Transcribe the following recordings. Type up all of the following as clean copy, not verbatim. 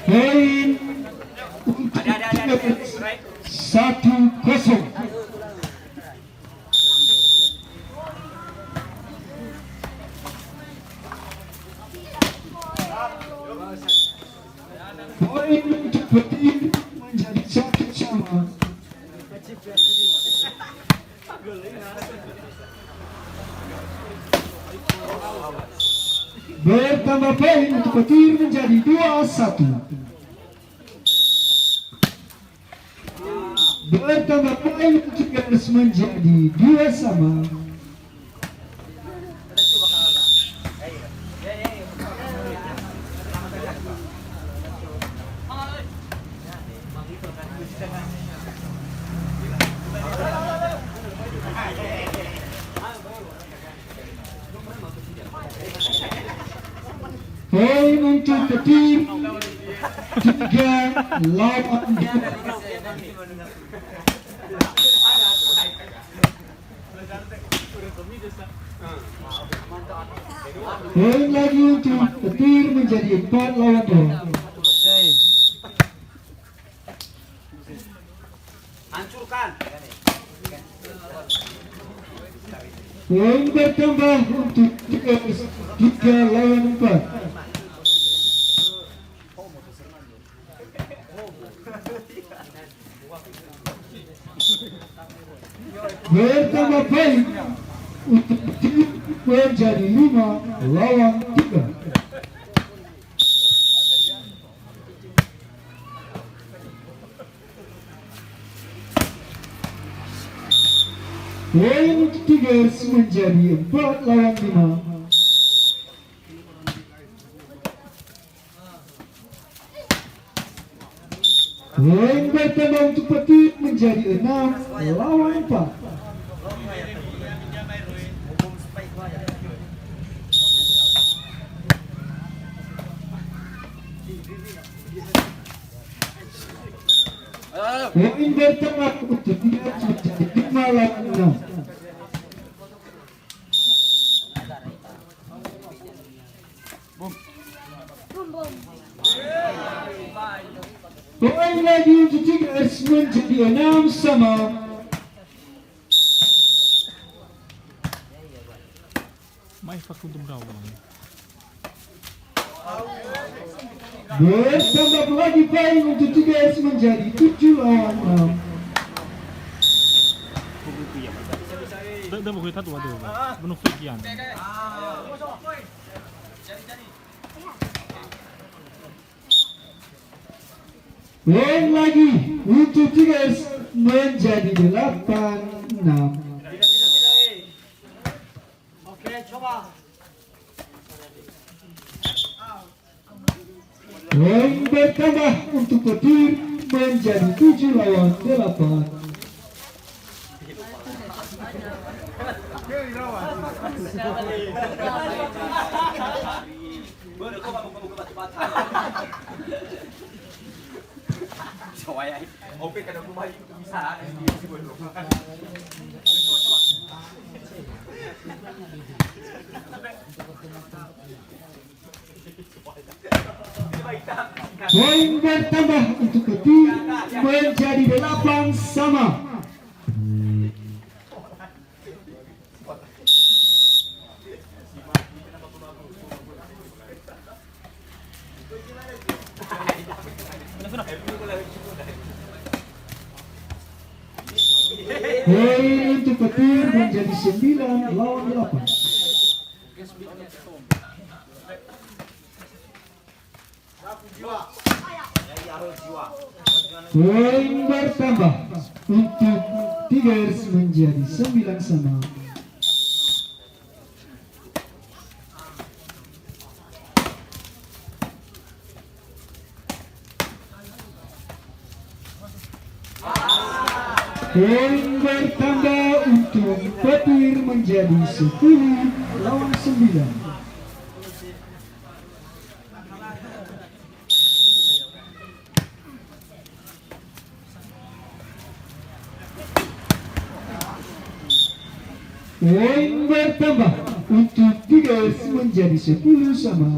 Poin 1-0. Poin untuk Petir menjadi 1-1. Bertambah poin untuk Petir menjadi 2-1. Bertambah poin untuk Tigers menjadi 2-2. Poin untuk Petir 3-2. Poin lagi untuk Petir menjadi 4-2. Hancurkan. Poin bertambah untuk Tigers 3-4. Bertambah poin untuk Petir menjadi 5-3. Poin untuk Tigers menjadi 4-5. Poin bertambah untuk Petir menjadi 6-4. Poin bertambah untuk Tigers menjadi 5-6. Poin lagi untuk Tigers menjadi 6-sama. Mais Facundo Brau. Bertambah lagi poin untuk Tigers menjadi 7-6. Dah boleh satu ada. Penuh fikiran. Poin lagi untuk Tigers menjadi 8-6. Oke, coba. Poin bertambah untuk Petir menjadi 7-8. Oke, kada kumai bisa. Poin bertambah untuk Petir menjadi 8-sama. Poin untuk Petir menjadi 9-8. Poin bertambah untuk Tigers menjadi 9-sama. Poin bertambah untuk Petir menjadi 10-9. Poin bertambah untuk Tigers menjadi 10 sama.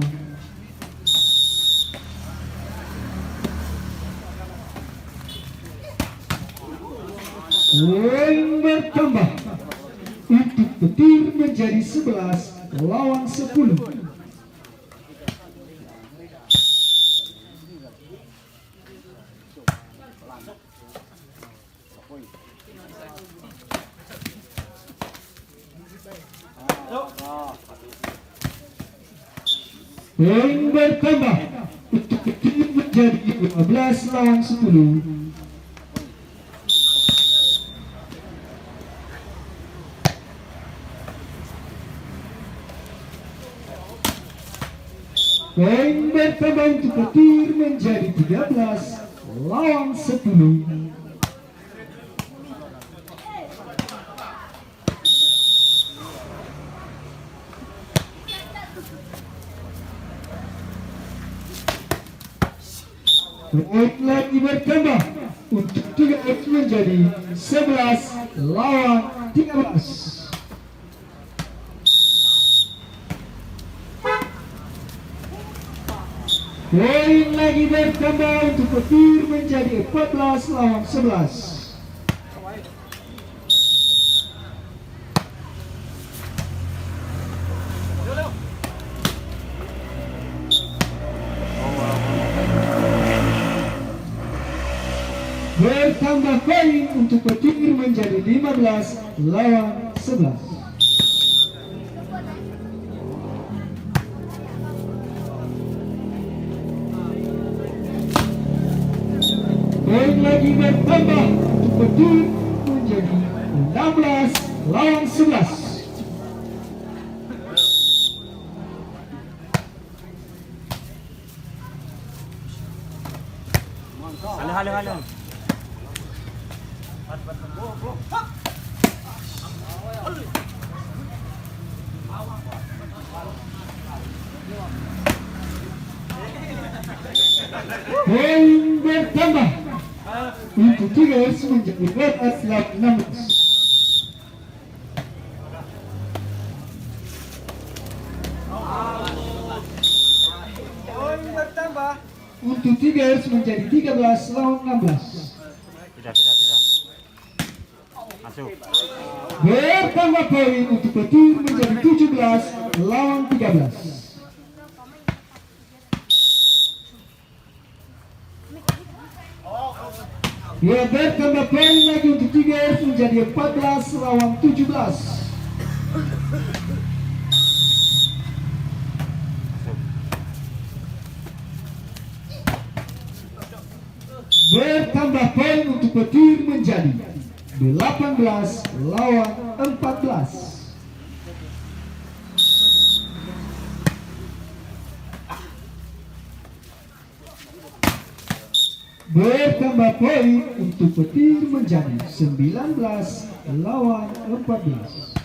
Poin bertambah untuk Petir menjadi 11 lawan 10. Poin bertambah untuk Petir menjadi 15 lawan 10. Poin bertambah untuk Petir menjadi 13 lawan 10. Poin lagi bertambah untuk Tigers menjadi 11 lawan 13. Poin lagi bertambah untuk Petir menjadi 14 lawan 11. Bertambah poin untuk Petir menjadi 15 lawan 11. Poin lagi bertambah untuk Petir menjadi 16 lawan 11. Halo. Poin bertambah untuk Tigers menjadi 14 lawan 16. Poin bertambah Untuk Tigers menjadi 13 lawan 16. Tidak. Masuk. Bertambah poin untuk Petir menjadi 17 lawan 13. Ya, bertambah poin lagi untuk Tigers menjadi 14 lawan 17. Bertambah poin untuk Petir menjadi 18 lawan 14. Bertambah poin untuk Petir menjadi 19 lawan 14.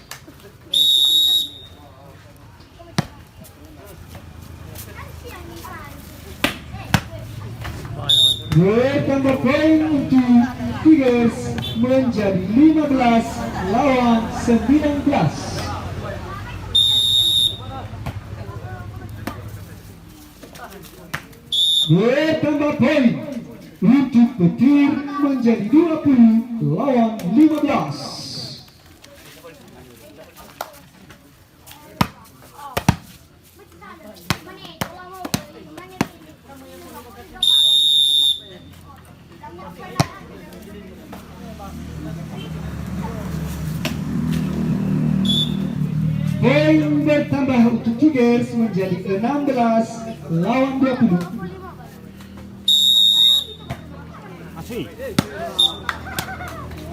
Bertambah poin untuk Tigers menjadi 15 lawan 19. Bertambah poin untuk Petir menjadi 20 lawan 15. Poin bertambah untuk Tigers menjadi 16 lawan 20. Masih.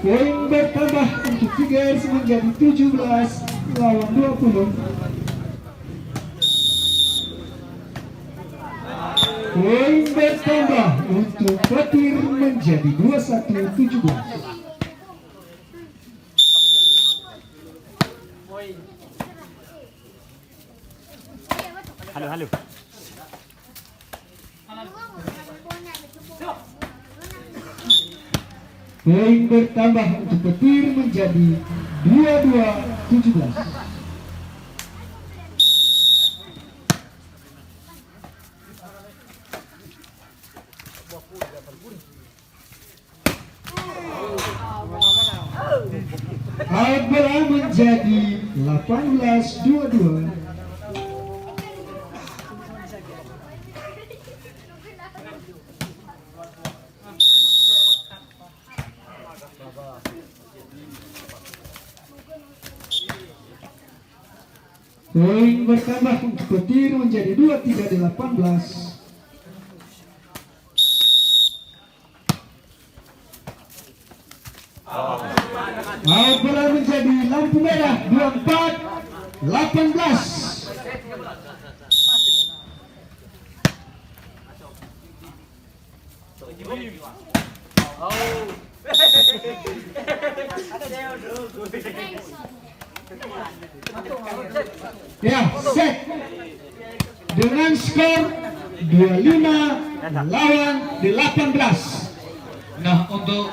Poin bertambah untuk Tigers menjadi 17 lawan 20. Poin bertambah untuk Petir menjadi 21-17. Halo. Poin bertambah untuk Petir menjadi 22-17. menjadi 18-22. Poin bertambah untuk Petir menjadi 23-18. Mau bola menjadi lampu merah 24-18. Ya, set dengan skor 25 lawan 18. Nah, untuk